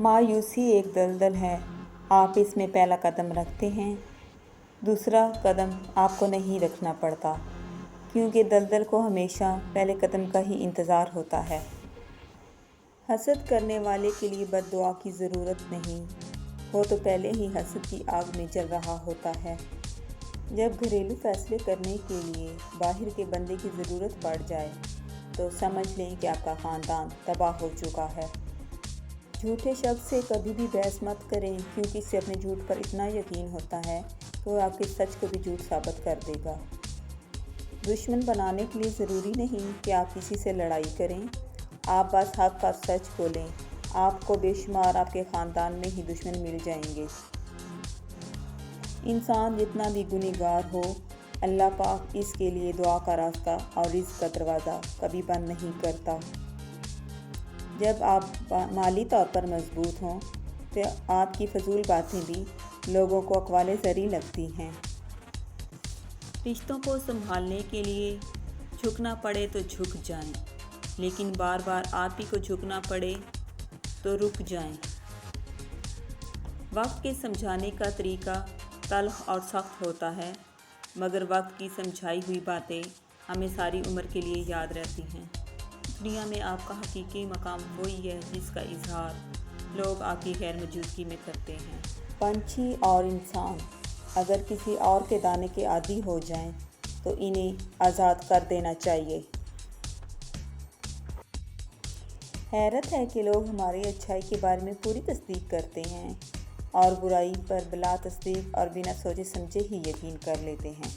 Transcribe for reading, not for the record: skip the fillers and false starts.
مایوسی ایک دلدل ہے، آپ اس میں پہلا قدم رکھتے ہیں، دوسرا قدم آپ کو نہیں رکھنا پڑتا، کیونکہ دلدل کو ہمیشہ پہلے قدم کا ہی انتظار ہوتا ہے۔ حسد کرنے والے کے لیے بد دعا کی ضرورت نہیں، وہ تو پہلے ہی حسد کی آگ میں جل رہا ہوتا ہے۔ جب گھریلو فیصلے کرنے کے لیے باہر کے بندے کی ضرورت پڑ جائے تو سمجھ لیں کہ آپ کا خاندان تباہ ہو چکا ہے۔ جھوٹے شخص سے کبھی بھی بحث مت کریں، کیونکہ اسے اپنے جھوٹ پر اتنا یقین ہوتا ہے کہ وہ آپ کے سچ کو بھی جھوٹ ثابت کر دے گا۔ دشمن بنانے کے لیے ضروری نہیں کہ آپ کسی سے لڑائی کریں، آپ بس حق اور سچ بولیں، آپ کو بے شمار آپ کے خاندان میں ہی دشمن مل جائیں گے۔ انسان جتنا بھی گنہگار ہو، اللہ پاک اس کے لیے دعا کا راستہ اور رزق کا دروازہ کبھی بند نہیں کرتا۔ جب آپ مالی طور پر مضبوط ہوں تو آپ کی فضول باتیں بھی لوگوں کو اقوال زری لگتی ہیں۔ رشتوں کو سنبھالنے کے لیے جھکنا پڑے تو جھک جائیں، لیکن بار بار آپ ہی کو جھکنا پڑے تو رک جائیں۔ وقت کے سمجھانے کا طریقہ تلخ اور سخت ہوتا ہے، مگر وقت کی سمجھائی ہوئی باتیں ہمیں ساری عمر کے لیے یاد رہتی ہیں۔ دنیا میں آپ کا حقیقی مقام وہی ہے جس کا اظہار لوگ آپ کی غیر موجودگی میں کرتے ہیں۔ پنچھی اور انسان اگر کسی اور کے دانے کے عادی ہو جائیں تو انہیں آزاد کر دینا چاہیے۔ حیرت ہے کہ لوگ ہماری اچھائی کے بارے میں پوری تصدیق کرتے ہیں اور برائی پر بلا تصدیق اور بنا سوچے سمجھے ہی یقین کر لیتے ہیں۔